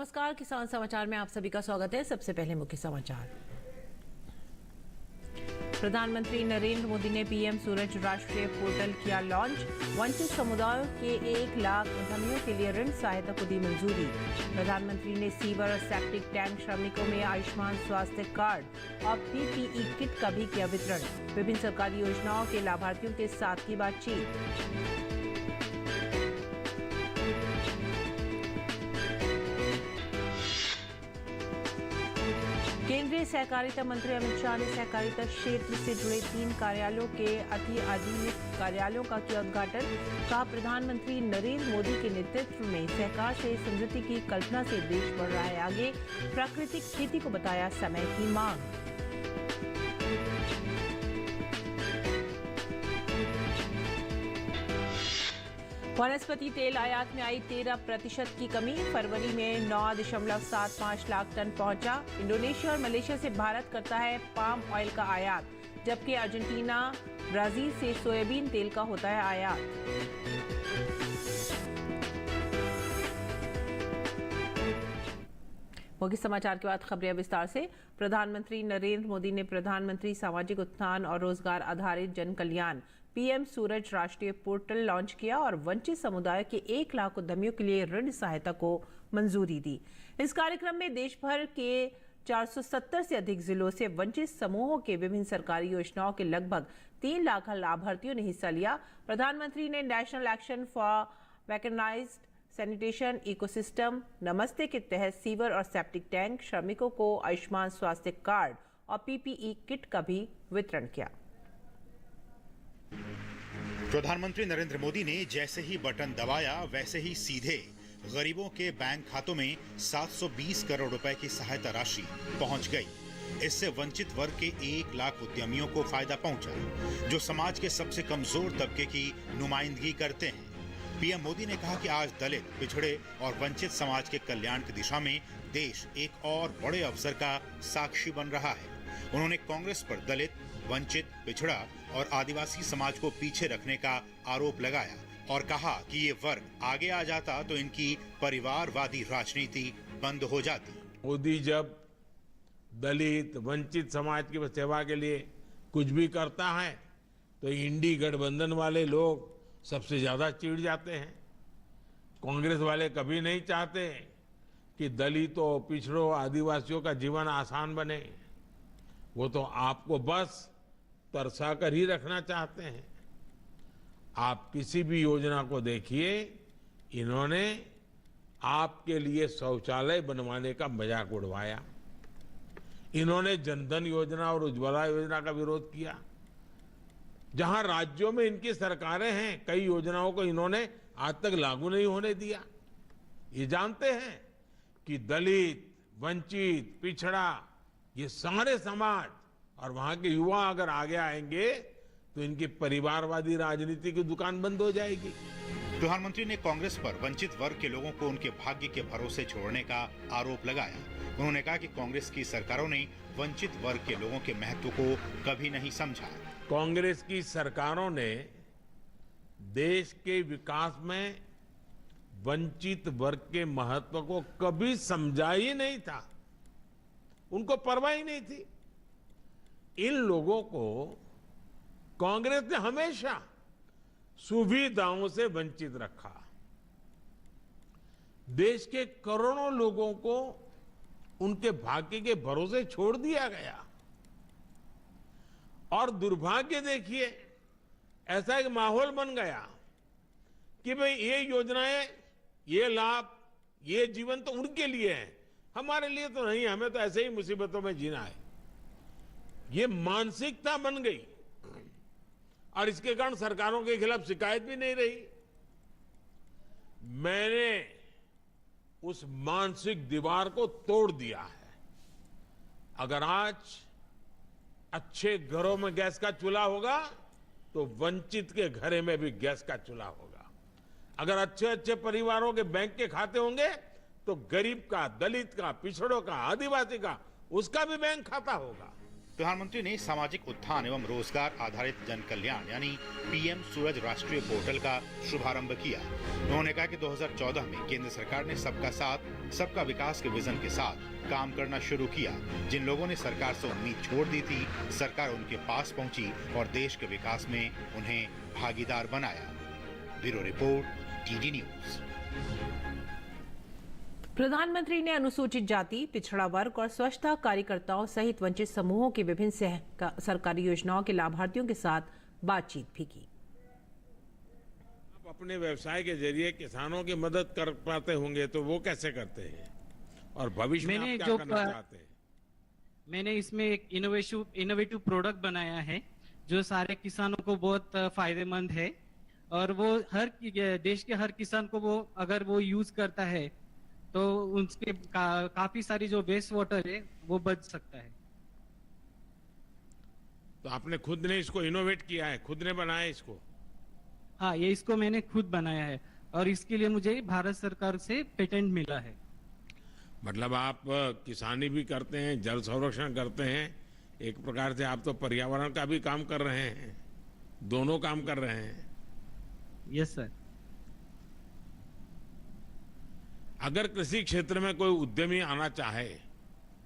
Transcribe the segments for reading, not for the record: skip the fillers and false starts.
नमस्कार, किसान समाचार में आप सभी का स्वागत है। सबसे पहले मुख्य समाचार। प्रधानमंत्री नरेंद्र मोदी ने पीएम सूरज राष्ट्रीय पोर्टल किया लॉन्च। वंचित समुदायों के 1 लाख उद्यमियों के लिए ऋण सहायता को दी मंजूरी। प्रधानमंत्री ने सीवर और सेप्टिक टैंक श्रमिकों में आयुष्मान स्वास्थ्य कार्ड और पीपीई किट का भी किया वितरण। विभिन्न सरकारी योजनाओं के लाभार्थियों के साथ की बातचीत। केंद्रीय सहकारिता मंत्री अमित शाह ने सहकारिता क्षेत्र से जुड़े 3 कार्यालयों के अति आधुनिक कार्यालयों का किया उद्घाटन। कहा, प्रधानमंत्री नरेंद्र मोदी के नेतृत्व में सहकार से समृद्धि की कल्पना से देश बढ़ रहा है आगे। प्राकृतिक खेती को बताया समय की मांग। वनस्पति तेल आयात में आई 13% की कमी। फरवरी में 9.75 लाख टन पहुंचा। इंडोनेशिया और मलेशिया से भारत करता है पाम ऑयल का आयात, जबकि अर्जेंटीना ब्राजील से सोयाबीन तेल का होता है आयात। मुख्य समाचार के बाद खबरें विस्तार से। प्रधानमंत्री नरेंद्र मोदी ने प्रधानमंत्री सामाजिक उत्थान और रोजगार आधारित जन कल्याण पीएम सूरज राष्ट्रीय पोर्टल लॉन्च किया और वंचित समुदाय के 1 लाख उद्यमियों के लिए ऋण सहायता को मंजूरी दी। इस कार्यक्रम में देश भर के 470 से अधिक जिलों से वंचित समूहों के विभिन्न सरकारी योजनाओं के लगभग 3 लाख लाभार्थियों ने हिस्सा लिया। प्रधानमंत्री ने national action for mechanised sanitation ecosystem Namaste के तहत सीवर और सेप्टिक टैंक श्रमिकों को आयुष्मान स्वास्थ्य कार्ड और पीपीई किट का भी वितरण किया। प्रधानमंत्री नरेंद्र मोदी ने जैसे ही बटन दबाया वैसे ही सीधे गरीबों के बैंक खातों में 720 करोड़ रुपए की सहायता राशि पहुंच गई। इससे वंचित वर्ग के 1 लाख उद्यमियों को फायदा पहुंचा, जो समाज के सबसे कमजोर तबके की नुमाइंदगी करते हैं। पीएम मोदी ने कहा कि आज दलित, पिछड़े और वंचित समाज के कल्याण की दिशा में देश एक और बड़े अवसर का साक्षी बन रहा है। उन्होंने कांग्रेस पर दलित, वंचित, पिछड़ा और आदिवासी समाज को पीछे रखने का आरोप लगाया और कहा कि ये वर्ग आगे आ जाता तो इनकी परिवारवादी राजनीति बंद हो जाती। मोदी जब दलित, वंचित समाज की सेवा के लिए कुछ भी करता है तो इंडी गठबंधन वाले लोग सबसे ज्यादा चिढ़ जाते हैं। कांग्रेस वाले कभी नहीं चाहते कि दलितों, पिछड़ों, आदिवासियों का जीवन आसान बने। वो तो आपको बस तरसा कर ही रखना चाहते हैं। आप किसी भी योजना को देखिए, इन्होंने आपके लिए शौचालय बनवाने का मजाक उड़वाया। इन्होंने जनधन योजना और उज्ज्वला योजना का विरोध किया। जहां राज्यों में इनकी सरकारें हैं, कई योजनाओं को इन्होंने आज तक लागू नहीं होने दिया। ये जानते हैं कि दलित, वंचित, पिछड़ा, ये सारे समाज और वहां के युवा अगर आगे आएंगे तो इनकी परिवारवादी राजनीति की दुकान बंद हो जाएगी। प्रधानमंत्री ने कांग्रेस पर वंचित वर्ग के लोगों को उनके भाग्य के भरोसे छोड़ने का आरोप लगाया। उन्होंने कहा कि कांग्रेस की सरकारों ने वंचित वर्ग के लोगों के महत्व को कभी नहीं समझा। कांग्रेस की सरकारों ने देश के विकास में वंचित वर्ग के महत्व को कभी समझा ही नहीं था। उनको परवाह ही नहीं थी। इन लोगों को कांग्रेस ने हमेशा सुविधाओं से वंचित रखा। देश के करोड़ों लोगों को उनके भाग्य के भरोसे छोड़ दिया गया। और दुर्भाग्य देखिए, ऐसा एक माहौल बन गया कि भाई ये योजनाएं, ये लाभ, ये जीवन तो उनके लिए है, हमारे लिए तो नहीं, हमें तो ऐसे ही मुसीबतों में जीना है। ये मानसिकता बन गई और इसके कारण सरकारों के खिलाफ शिकायत भी नहीं रही। मैंने उस मानसिक दीवार को तोड़ दिया है। अगर आज अच्छे घरों में गैस का चूल्हा होगा तो वंचित के घरे में भी गैस का चूल्हा होगा। अगर अच्छे अच्छे परिवारों के बैंक के खाते होंगे तो गरीब का, दलित का, पिछड़ों का, आदिवासी का, उसका भी बैंक खाता होगा। प्रधानमंत्री ने सामाजिक उत्थान एवं रोजगार आधारित जन कल्याण यानी पीएम सूरज राष्ट्रीय पोर्टल का शुभारंभ किया। उन्होंने कहा कि 2014 में केंद्र सरकार ने सबका साथ सबका विकास के विजन के साथ काम करना शुरू किया। जिन लोगों ने सरकार से उम्मीद छोड़ दी थी, सरकार उनके पास पहुंची और देश के विकास में उन्हें भागीदार बनाया। Bureau report, DD news. प्रधानमंत्री ने अनुसूचित जाति, पिछड़ा वर्ग और स्वच्छता कार्यकर्ताओं सहित वंचित समूहों की विभिन्न सरकारी योजनाओं के लाभार्थियों के साथ बातचीत भी की। आप अपने व्यवसाय के जरिए किसानों की मदद कर पाते होंगे तो वो कैसे करते हैं और भविष्य में आप क्या करना चाहते हैं? मैंने इसमें एक इनोवेटिव प्रोडक्ट बनाया है जो सारे किसानों को बहुत फायदेमंद है और वो देश के हर किसान को वो अगर वो यूज करता है तो उनके काफी सारी जो वेस्ट वाटर है वो बच सकता है। तो आपने खुद ने इसको इनोवेट किया है, खुद ने बनाया इसको? हाँ, ये इसको मैंने खुद बनाया है और इसके लिए मुझे भारत सरकार से पेटेंट मिला है। मतलब आप किसानी भी करते हैं, जल संरक्षण करते हैं, एक प्रकार से आप तो पर्यावरण का भी काम कर रहे हैं, दोनों काम कर रहे हैं। Yes sir. अगर कृषि क्षेत्र में कोई उद्यमी आना चाहे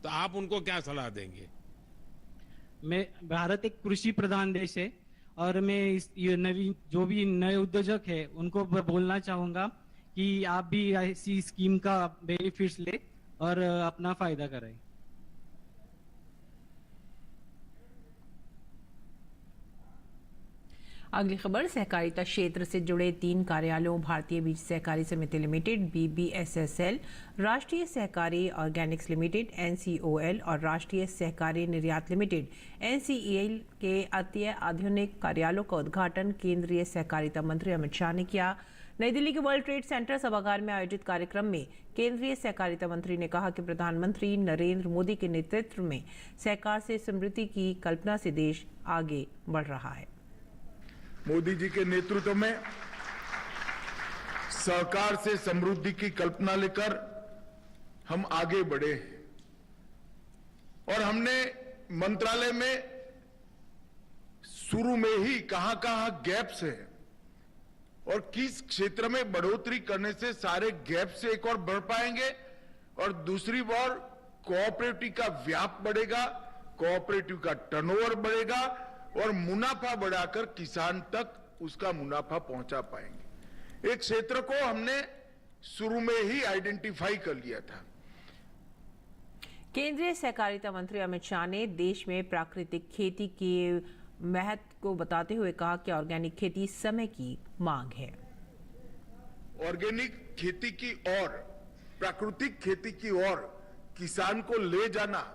तो आप उनको क्या सलाह देंगे? भारत एक कृषि प्रधान देश है और मैं ये जो भी नए उद्योजक है उनको बोलना चाहूंगा कि आप भी ऐसी स्कीम का बेनिफिट्स ले और अपना फायदा करें। अगली खबर, सहकारिता क्षेत्र से जुड़े 3 कार्यालयों भारतीय बीज सहकारी समिति लिमिटेड BBSSL, राष्ट्रीय सहकारी ऑर्गेनिक्स लिमिटेड NCOL और राष्ट्रीय सहकारी निर्यात लिमिटेड NCEL के अत्याधुनिक कार्यालयों का उद्घाटन केंद्रीय सहकारिता मंत्री अमित शाह ने किया। नई दिल्ली के वर्ल्ड ट्रेड सेंटर सभागार में आयोजित कार्यक्रम में केंद्रीय सहकारिता मंत्री ने कहा कि प्रधानमंत्री नरेंद्र मोदी के नेतृत्व में सहकार से समृद्धि की कल्पना से देश आगे बढ़ रहा है। मोदी जी के नेतृत्व में सहकार से समृद्धि की कल्पना लेकर हम आगे बढ़े हैं और हमने मंत्रालय में शुरू में ही कहां-कहां गैप्स है और किस क्षेत्र में बढ़ोतरी करने से सारे गैप से एक और बढ़ पाएंगे और दूसरी ओर कोऑपरेटिव का व्याप बढ़ेगा, कोऑपरेटिव का टर्नओवर बढ़ेगा और मुनाफा बढ़ाकर किसान तक उसका मुनाफा पहुंचा पाएंगे। एक क्षेत्र को हमने शुरू में ही आइडेंटिफाई कर लिया था। केंद्रीय सहकारिता मंत्री अमित शाह ने देश में प्राकृतिक खेती के महत्व को बताते हुए कहा कि ऑर्गेनिक खेती समय की मांग है। ऑर्गेनिक खेती की ओर, प्राकृतिक खेती की ओर किसान को ले जाना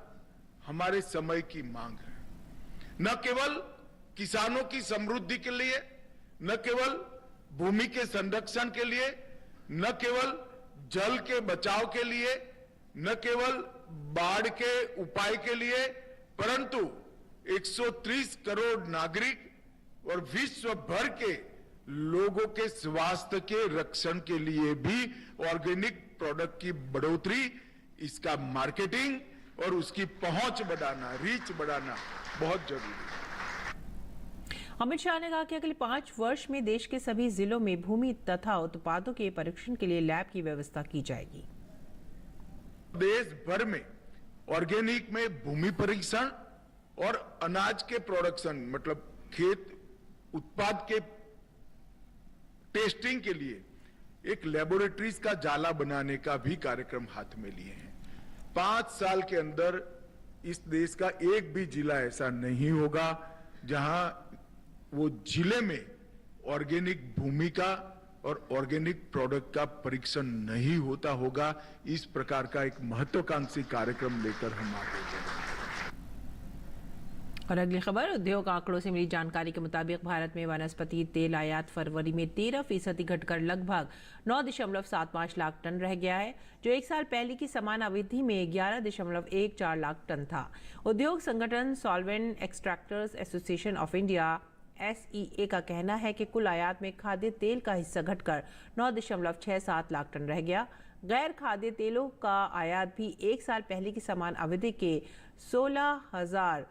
हमारे समय की मांग है। न केवल किसानों की समृद्धि के लिए, न केवल भूमि के संरक्षण के लिए, न केवल जल के बचाव के लिए, न केवल बाढ़ के उपाय के लिए, परंतु 130 करोड़ नागरिक और विश्व भर के लोगों के स्वास्थ्य के रक्षण के लिए भी ऑर्गेनिक प्रोडक्ट की बढ़ोतरी, इसका मार्केटिंग और उसकी पहुंच बढ़ाना, रीच बढ़ाना बहुत जरूरी है। अमित शाह ने कहा कि अगले 5 वर्ष में देश के सभी जिलों में भूमि तथा उत्पादों के परीक्षण के लिए लैब की व्यवस्था की जाएगी। देश भर में ऑर्गेनिक में भूमि परीक्षण और अनाज के प्रोडक्शन मतलब खेत उत्पाद के टेस्टिंग के लिए एक लेबोरेटरीज का जाला बनाने का भी कार्यक्रम हाथ में लिए हैं। 5 साल के अंदर इस देश का एक भी जिला ऐसा नहीं होगा जहां वो जिले में ऑर्गेनिक भूमि का और ऑर्गेनिक प्रोडक्ट का परीक्षण नहीं होता होगा। इस प्रकार का एक महत्वाकांक्षी कार्यक्रम लेकर हम आगे बढ़ेंगे। और अगली खबर, उद्योग आंकड़ों से मिली जानकारी के मुताबिक भारत में वनस्पति तेल आयात फरवरी में 13% घटकर लगभग 9.75 लाख टन रह गया है, जो एक साल पहले की समान अवधि में 11.14 लाख टन था। उद्योग संगठन solvent extractors association of India SEA का कहना है कि कुल आयात में खाद्य तेल का हिस्सा घटकर 9.67 लाख टन रह गया। गैर खाद्य तेलों का आयात भी एक साल पहले की समान अवधि के 16,000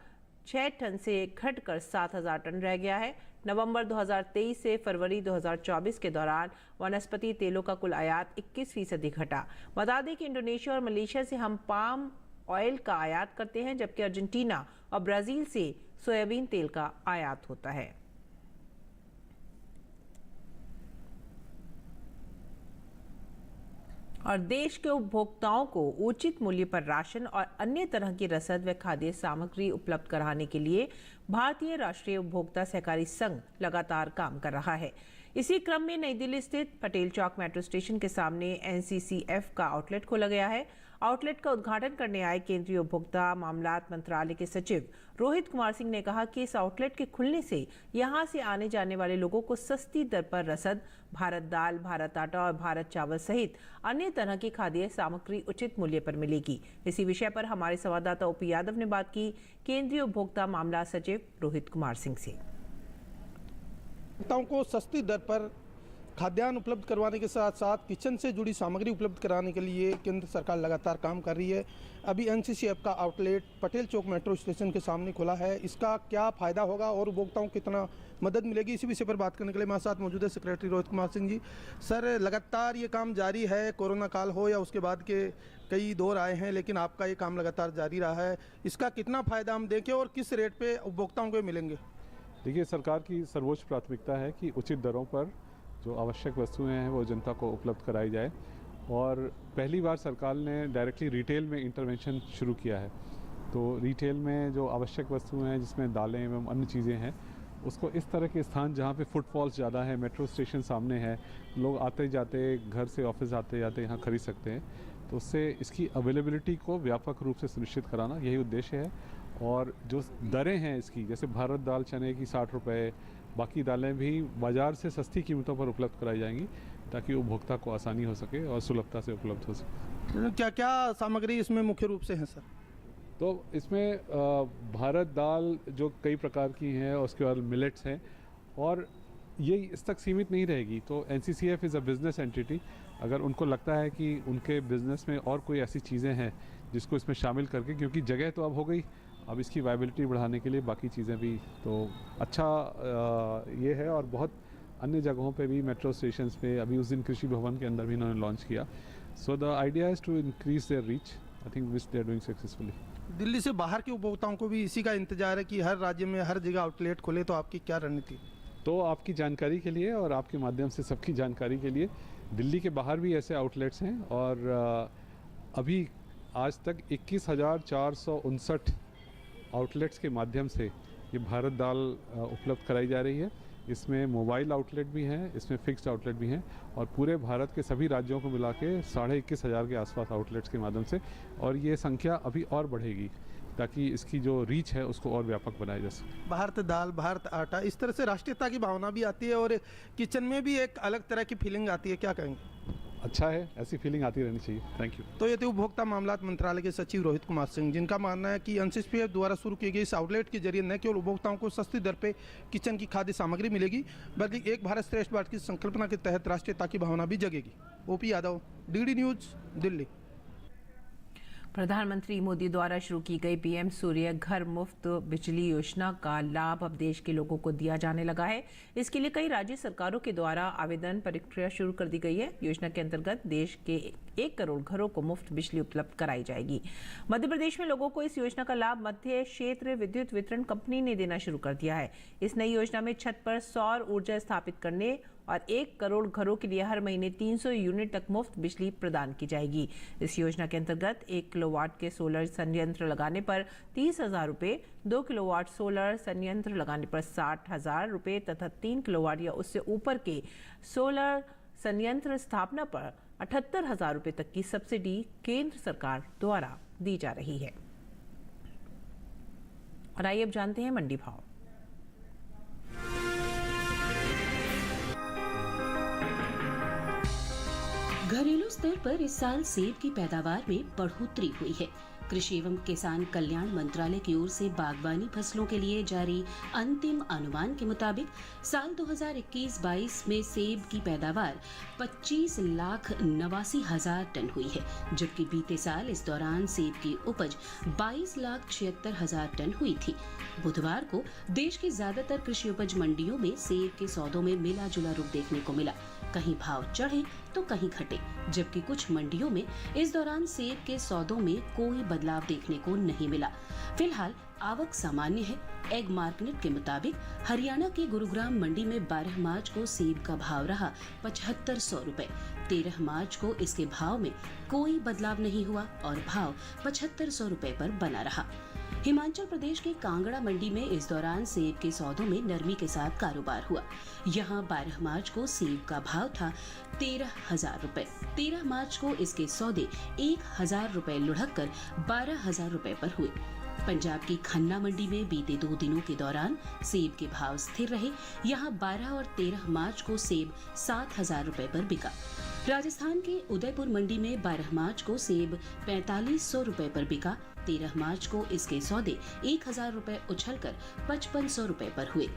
6 टन से घटकर 7,000 टन रह गया है। नवंबर 2023 से फरवरी 2024 के दौरान वनस्पति तेलों का कुल आयात 21% घटा। बता दें कि इंडोनेशिया और मलेशिया से हम पाम ऑयल का आयात करते हैं, जबकि अर्जेंटीना और ब्राजील से सोयाबीन तेल का आयात होता है। और देश के उपभोक्ताओं को उचित मूल्य पर राशन और अन्य तरह की रसद व खाद्य सामग्री उपलब्ध कराने के लिए भारतीय राष्ट्रीय उपभोक्ता सहकारी संघ लगातार काम कर रहा है। इसी क्रम में नई दिल्ली स्थित पटेल चौक मेट्रो स्टेशन के सामने एनसीसीएफ का आउटलेट खोला गया है। आउटलेट का उद्घाटन करने आए केंद्रीय उपभोक्ता मामलात मंत्रालय के सचिव रोहित कुमार सिंह ने कहा कि इस आउटलेट के खुलने से यहां से आने जाने वाले लोगों को सस्ती दर पर रसद, भारत दाल, भारत आटा और भारत चावल सहित अन्य तरह की खाद्य सामग्री उचित मूल्य पर मिलेगी। इसी विषय पर हमारे संवाददाता ओपी यादव ने बात की केंद्रीय उपभोक्ता मामला सचिव रोहित कुमार सिंह से। उपभोक्ताओं को सस्ती दर पर खाद्यान्न उपलब्ध करवाने के साथ साथ किचन से जुड़ी सामग्री उपलब्ध कराने के लिए केंद्र सरकार लगातार काम कर रही है। अभी एनसीसीएफ का आउटलेट पटेल चौक मेट्रो स्टेशन के सामने खुला है। इसका क्या फ़ायदा होगा और उपभोक्ताओं को कितना मदद मिलेगी, इसी विषय पर बात करने के लिए हमारे साथ मौजूद है सेक्रेटरी रोहित कुमार सिंह जी। सर, लगातार ये काम जारी है, कोरोना काल हो या उसके बाद के कई दौर आए हैं, लेकिन आपका ये काम लगातार जारी रहा है। इसका कितना फ़ायदा हम देखें और किस रेट पे उपभोक्ताओं को मिलेंगे? देखिए, सरकार की सर्वोच्च प्राथमिकता है कि उचित दरों पर जो आवश्यक वस्तुएं हैं वो जनता को उपलब्ध कराई जाए। और पहली बार सरकार ने डायरेक्टली रिटेल में इंटरवेंशन शुरू किया है। तो रिटेल में जो आवश्यक वस्तुएं हैं, जिसमें दालें एवं अन्य चीज़ें हैं, उसको इस तरह के स्थान जहाँ पे फुटफॉल्स ज़्यादा है, मेट्रो स्टेशन सामने है, लोग आते जाते घर से ऑफिस आते जाते यहाँ खरीद सकते हैं, तो उससे इसकी अवेलेबिलिटी को व्यापक रूप से सुनिश्चित कराना यही उद्देश्य है। और जो दरें हैं इसकी, जैसे भारत दाल चने की 60 रुपये, बाकी दालें भी बाज़ार से सस्ती कीमतों पर उपलब्ध कराई जाएंगी ताकि उपभोक्ता को आसानी हो सके और सुलभता से उपलब्ध हो सके। क्या क्या सामग्री इसमें मुख्य रूप से है सर? तो इसमें भारत दाल जो कई प्रकार की हैं, उसके बाद मिलेट्स हैं, और ये इस तक सीमित नहीं रहेगी। तो NCCF is a business entity. अगर उनको लगता है कि उनके बिज़नेस में और कोई ऐसी चीज़ें हैं जिसको इसमें शामिल करके, क्योंकि जगह तो अब हो गई, अब इसकी वायबिलिटी बढ़ाने के लिए बाकी चीज़ें भी तो अच्छा ये है। और बहुत अन्य जगहों पे भी, मेट्रो स्टेशंस पे, अभी उस दिन कृषि भवन के अंदर भी इन्होंने लॉन्च किया। So the idea is to increase their reach, I think which they are doing successfully. Delhi से बाहर के उपभोक्ताओं को भी इसी का इंतजार है कि हर राज्य में हर जगह आउटलेट खोले, तो आपकी क्या रणनीति? तो आपकी जानकारी के लिए और आपके माध्यम से सबकी जानकारी के लिए, दिल्ली के बाहर भी ऐसे आउटलेट्स हैं और अभी आज तक 21,459 आउटलेट्स के माध्यम से ये भारत दाल उपलब्ध कराई जा रही है। इसमें मोबाइल आउटलेट भी हैं, इसमें फिक्स्ड आउटलेट भी हैं, और पूरे भारत के सभी राज्यों को मिला के 21,500 के आसपास आउटलेट्स के माध्यम से, और ये संख्या अभी और बढ़ेगी ताकि इसकी जो रीच है उसको और व्यापक बनाया जा सके। भारत दाल, भारत आटा, इस तरह से राष्ट्रीयता की भावना भी आती है और किचन में भी एक अलग तरह की फीलिंग आती है, क्या कहेंगे? अच्छा है, ऐसी फीलिंग आती रहनी चाहिए। Thank you. तो ये थे उपभोक्ता मामलात मंत्रालय के सचिव रोहित कुमार सिंह, जिनका मानना है कि एनसीसीएफ द्वारा शुरू किए गए इस आउटलेट के जरिए न केवल उपभोक्ताओं को सस्ती दर पे किचन की खाद्य सामग्री मिलेगी, बल्कि एक भारत श्रेष्ठ भारत की संकल्पना के तहत राष्ट्रीयता की भावना भी जगेगी। OP Yadav, DD news, Delhi. प्रधानमंत्री मोदी द्वारा शुरू की गई पीएम सूर्य घर मुफ्त बिजली योजना का लाभ अब देश के लोगों को दिया जाने लगा है। इसके लिए कई राज्य सरकारों के द्वारा आवेदन प्रक्रिया शुरू कर दी गई है। योजना के अंतर्गत देश के 1 करोड़ घरों को मुफ्त बिजली उपलब्ध कराई जाएगी। मध्य प्रदेश में लोगों को इस योजना का लाभ मध्य क्षेत्र विद्युत वितरण कंपनी ने देना शुरू कर दिया है। इस नई योजना में छत पर सौर ऊर्जा स्थापित करने और 1 करोड़ घरों के लिए हर महीने 300 यूनिट तक मुफ्त बिजली प्रदान की जाएगी। इस योजना के अंतर्गत 1 किलोवाट के सोलर संयंत्र लगाने पर 30,000 रुपये, 2 किलोवाट सोलर संयंत्र लगाने पर 60,000 रुपये तथा 3 किलोवाट या उससे ऊपर के सोलर संयंत्र स्थापना पर 78,000 रुपये तक की सब्सिडी केंद्र सरकार द्वारा दी जा रही है। और आइए अब जानते हैं मंडी भाव। घरेलू स्तर पर इस साल सेब की पैदावार में बढ़ोतरी हुई है। कृषि एवं किसान कल्याण मंत्रालय की ओर से बागवानी फसलों के लिए जारी अंतिम अनुमान के मुताबिक साल 2021-22 में सेब की पैदावार 25,89,000 टन हुई है, जबकि बीते साल इस दौरान सेब की उपज 22,76,000 टन हुई थी। बुधवार को देश की ज्यादातर कृषि उपज मंडियों में सेब के सौदों में मिला जुला रुख देखने को मिला। कहीं भाव चढ़े तो कहीं घटे, जबकि कुछ मंडियों में इस दौरान सेब के सौदों में कोई बदलाव देखने को नहीं मिला। फिलहाल आवक सामान्य है। एग मार्केट के मुताबिक हरियाणा के गुरुग्राम मंडी में 12 मार्च को सेब का भाव रहा 7500 रुपए। 13 मार्च को इसके भाव में कोई बदलाव नहीं हुआ और भाव 7500 रुपए पर बना रहा। हिमाचल प्रदेश के कांगड़ा मंडी में इस दौरान सेब के सौदों में नरमी के साथ कारोबार हुआ। यहां 12 मार्च को सेब का भाव था 13,000 रुपए। 13 मार्च को इसके सौदे 1,000 रुपए लुढ़क कर 12,000 रुपए पर हुए। पंजाब की खन्ना मंडी में बीते 2 दिनों के दौरान सेब के भाव स्थिर रहे। यहां 12 और 13 मार्च को सेब 7,000 रुपए पर बिका। राजस्थान के उदयपुर मंडी में 12 मार्च को सेब 4,500 रुपए पर बिका। 13 मार्च को इसके सौदे 1,000 रुपए उछलकर 5,500 रुपए पर हुए।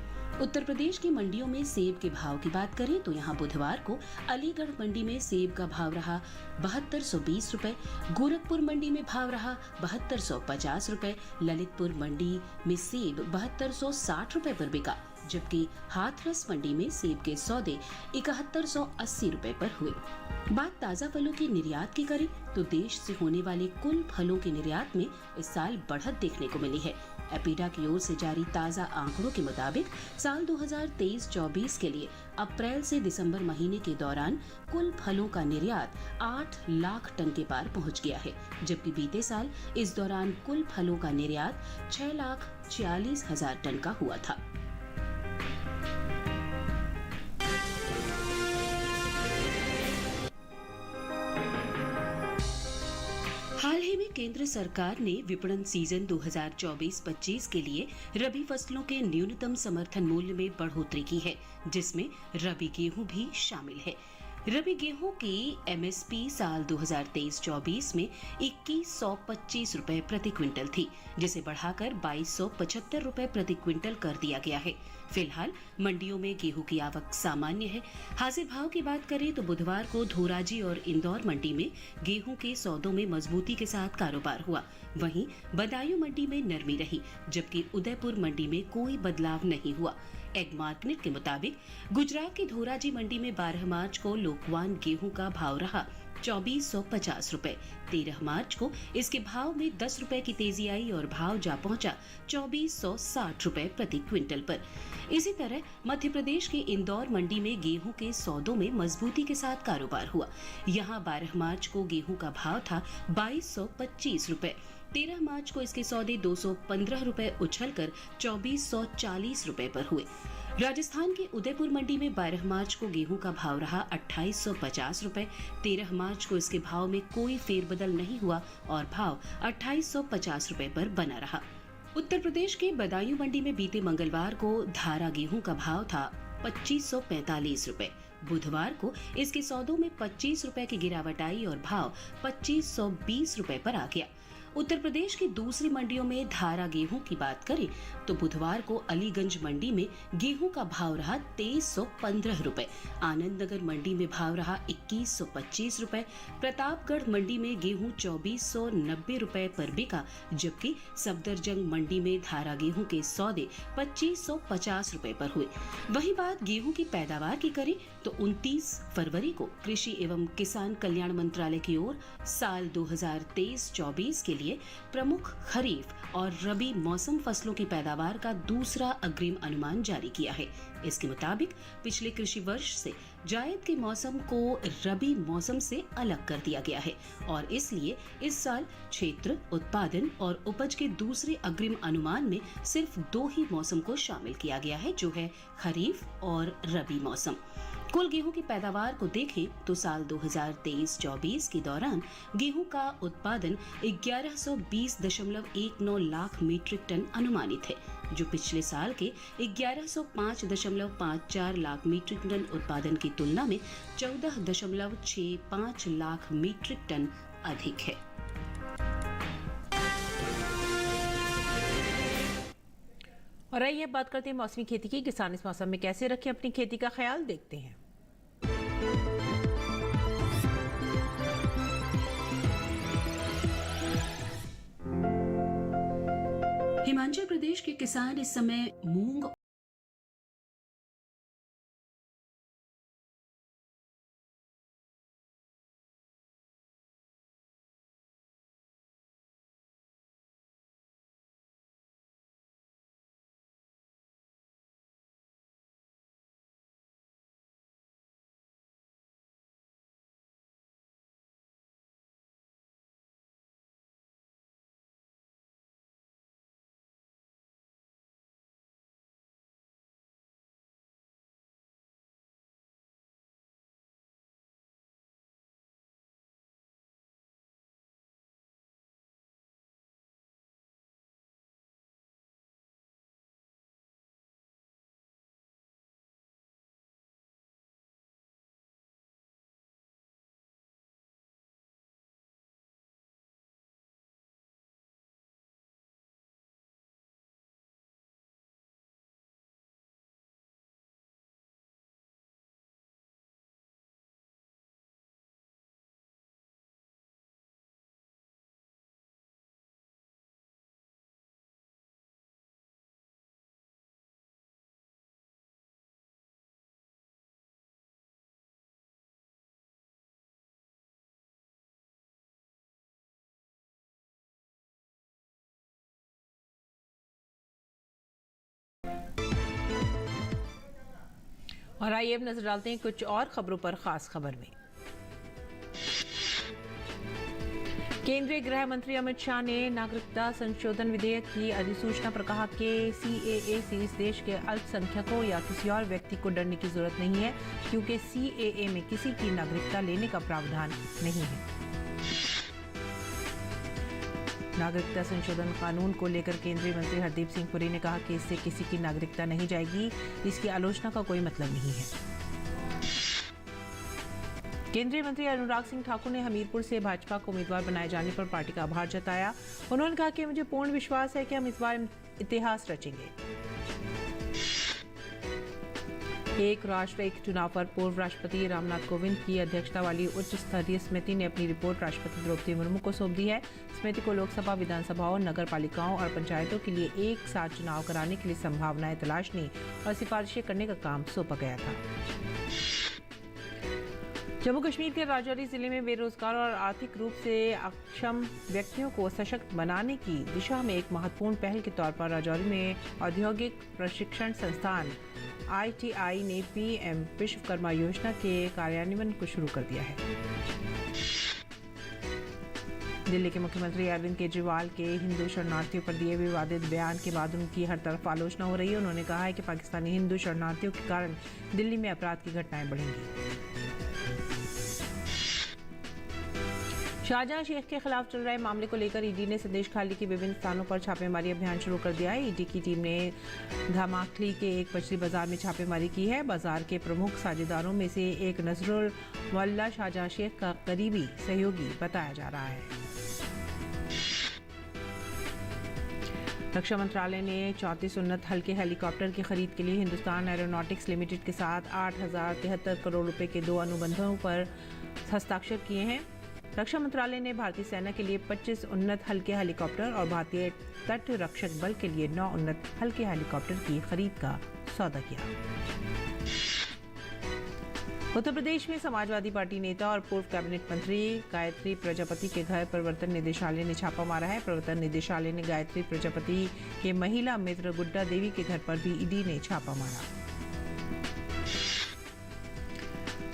उत्तर प्रदेश की मंडियों में सेब के भाव की बात करें तो यहां बुधवार को अलीगढ़ मंडी में सेब का भाव रहा 7220 रुपए, गोरखपुर मंडी में भाव रहा 7250 रुपए, ललितपुर मंडी में सेब 7260 रुपए पर बिका, जबकि हाथरस मंडी में सेब के सौदे 7180 रुपए पर हुए। बात ताजा फलों की निर्यात की करें तो देश से होने वाले कुल फलों के निर्यात में इस साल बढ़त देखने को मिली है। एपीडा की ओर से जारी ताजा आंकड़ों के मुताबिक साल 2023-24 के लिए अप्रैल से दिसंबर महीने के दौरान कुल फलों का निर्यात 8 लाख टन के पार पहुंच गया है, जबकि बीते साल इस दौरान कुल फलों का निर्यात 6,46,000 टन का हुआ था। हाल ही में केंद्र सरकार ने विपणन सीजन 2024-25 के लिए रबी फसलों के न्यूनतम समर्थन मूल्य में बढ़ोतरी की है, जिसमें रबी गेहूं भी शामिल है। रबी गेहूं की एमएसपी साल 2023-24 में 2125 रुपए प्रति क्विंटल थी, जिसे बढ़ाकर 2275 रुपए प्रति क्विंटल कर दिया गया है। फिलहाल मंडियों में गेहूं की आवक सामान्य है। हाजिर भाव की बात करें तो बुधवार को धोराजी और इंदौर मंडी में गेहूं के सौदों में मजबूती के साथ कारोबार हुआ। वहीं बदायूं मंडी में नरमी रही, जबकि उदयपुर मंडी में कोई बदलाव नहीं हुआ। एग मार्केट के मुताबिक गुजरात की धोराजी मंडी में 12 मार्च को लोकवान गेहूं का भाव रहा 2450 रुपए। 13 मार्च को इसके भाव में 10 रुपए की तेजी आई और भाव जा पहुंचा 2460 रुपए प्रति क्विंटल पर। इसी तरह मध्य प्रदेश के इंदौर मंडी में गेहूं के सौदों में मजबूती के साथ कारोबार हुआ। यहां 12 मार्च को गेहूं का भाव था 2225 रुपए। 13 मार्च को इसके सौदे 215 रुपए उछलकर 2440 रुपए पर हुए। राजस्थान के उदयपुर मंडी में 12 मार्च को गेहूं का भाव रहा 2850 रुपए। 13 मार्च को इसके भाव में कोई फेरबदल नहीं हुआ और भाव 2850 रुपए पर बना रहा। उत्तर प्रदेश के बदायूं मंडी में बीते मंगलवार को धारा गेहूं का भाव था 2545 रुपए। बुधवार को इसके सौदों में 25 रुपए की गिरावट आई और भाव 2520 रुपए पर आ गया। उत्तर प्रदेश की दूसरी मंडियों में धारा गेहूं की बात करें तो बुधवार को अलीगंज मंडी में गेहूं का भाव रहा 2315 रुपए। आनंद नगर मंडी में भाव रहा 2125 रुपए। प्रतापगढ़ मंडी में गेहूं 2490 रुपए पर बिका, जबकि सफदरजंग मंडी में धारा गेहूं के सौदे 2550 रुपए पर हुए। वही बात गेहूं की पैदावार की करें तो 29 फरवरी को कृषि एवं किसान कल्याण मंत्रालय की ओर साल 2023-24 के लिए प्रमुख खरीफ और रबी मौसम फसलों की पैदावार का दूसरा अग्रिम अनुमान जारी किया है। इसके मुताबिक पिछले कृषि वर्ष से जायद के मौसम को रबी मौसम से अलग कर दिया गया है और इसलिए इस साल क्षेत्र, उत्पादन और उपज के दूसरे अग्रिम अनुमान में सिर्फ 2 ही मौसम को शामिल किया गया है, जो है खरीफ और रबी मौसम। कुल गेहूं की पैदावार को देखें तो साल 2023-24 के दौरान गेहूं का उत्पादन 1120.19 लाख मीट्रिक टन अनुमानित है, जो पिछले साल के 1105.54 लाख मीट्रिक टन उत्पादन की तुलना में 14.65 लाख मीट्रिक टन अधिक है। और आइए अब बात करते हैं मौसमी खेती की। किसान इस मौसम में कैसे रखें अपनी खेती का ख्याल, देखते हैं। हिमाचल प्रदेश के किसान इस समय मूंग और आइए अब नजर डालते हैं कुछ और खबरों पर। खास खबर में केंद्रीय गृह मंत्री अमित शाह ने नागरिकता संशोधन विधेयक की अधिसूचना पर कहा कि सीएए से इस देश के अल्पसंख्यकों या किसी और व्यक्ति को डरने की जरूरत नहीं है, क्योंकि सीएए में किसी की नागरिकता लेने का प्रावधान नहीं है। नागरिकता संशोधन कानून को लेकर केंद्रीय मंत्री हरदीप सिंह पुरी ने कहा कि इससे किसी की नागरिकता नहीं जाएगी, इसकी आलोचना का कोई मतलब नहीं है। केंद्रीय मंत्री अनुराग सिंह ठाकुर ने हमीरपुर से भाजपा को उम्मीदवार बनाए जाने पर पार्टी का आभार जताया। उन्होंने कहा कि मुझे पूर्ण विश्वास है कि हम इस बार इतिहास रचेंगे। एक राष्ट्र एक चुनाव पर पूर्व राष्ट्रपति रामनाथ कोविंद की अध्यक्षता वाली उच्च स्तरीय समिति ने अपनी रिपोर्ट राष्ट्रपति द्रौपदी मुर्मू को सौंप दी है। समिति को लोकसभा, विधानसभाओं, नगर पालिकाओं और पंचायतों के लिए एक साथ चुनाव कराने के लिए संभावनाएं तलाशने और सिफारिशें करने का काम सौंपा गया था। जम्मू कश्मीर के राजौरी जिले में बेरोजगार और आर्थिक रूप से अक्षम व्यक्तियों को सशक्त बनाने की दिशा में एक महत्वपूर्ण पहल के तौर पर राजौरी में औद्योगिक प्रशिक्षण संस्थान ITI ने PM विश्वकर्मा योजना के कार्यान्वयन को शुरू कर दिया है। दिल्ली के मुख्यमंत्री अरविंद केजरीवाल के हिंदू शरणार्थियों पर दिए विवादित बयान के बाद उनकी हर तरफ आलोचना हो रही है। उन्होंने कहा है कि पाकिस्तानी हिंदू शरणार्थियों के कारण दिल्ली में अपराध की घटनाएं बढ़ेंगी। शाहजहां शेख के खिलाफ चल रहे मामले को लेकर ईडी ने संदेश खाली के विभिन्न स्थानों पर छापेमारी अभियान शुरू कर दिया है। ईडी की टीम ने धामाखली के एक मछली बाजार में छापेमारी की है। बाजार के प्रमुख साझेदारों में से एक नजरुल मोल्ला शाहजहां शेख का करीबी सहयोगी बताया जा रहा है। रक्षा मंत्रालय ने 34 उन्नत हल्के हेलीकॉप्टर की खरीद के लिए हिंदुस्तान एरोनॉटिक्स लिमिटेड के साथ 8,073 करोड़ रुपए के 2 अनुबंधों पर हस्ताक्षर किए हैं। रक्षा मंत्रालय ने भारतीय सेना के लिए 25 उन्नत हल्के हेलीकॉप्टर और भारतीय तट रक्षक बल के लिए 9 उन्नत हल्के हेलीकॉप्टर की खरीद का सौदा किया। उत्तर प्रदेश में समाजवादी पार्टी नेता और पूर्व कैबिनेट मंत्री गायत्री प्रजापति के घर प्रवर्तन निदेशालय ने छापा मारा है। प्रवर्तन निदेशालय ने गायत्री प्रजापति के महिला मित्र गुड्डा देवी के घर पर भी ईडी ने छापा मारा।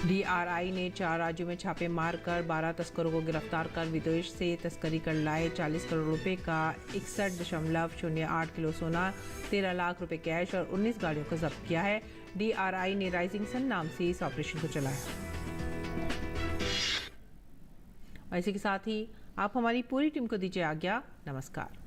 DRI ने 4 राज्यों में छापे मारकर 12 तस्करों को गिरफ्तार कर विदेश से तस्करी कर लाए 40 करोड़ रुपए का 61.08 किलो सोना, 13 लाख रुपए कैश और 19 गाड़ियों को जब्त किया है। DRI ने राइजिंग सन नाम से इस ऑपरेशन को चलाया। और इसी के साथ ही आप हमारी पूरी टीम को दीजिए आज्ञा। नमस्कार।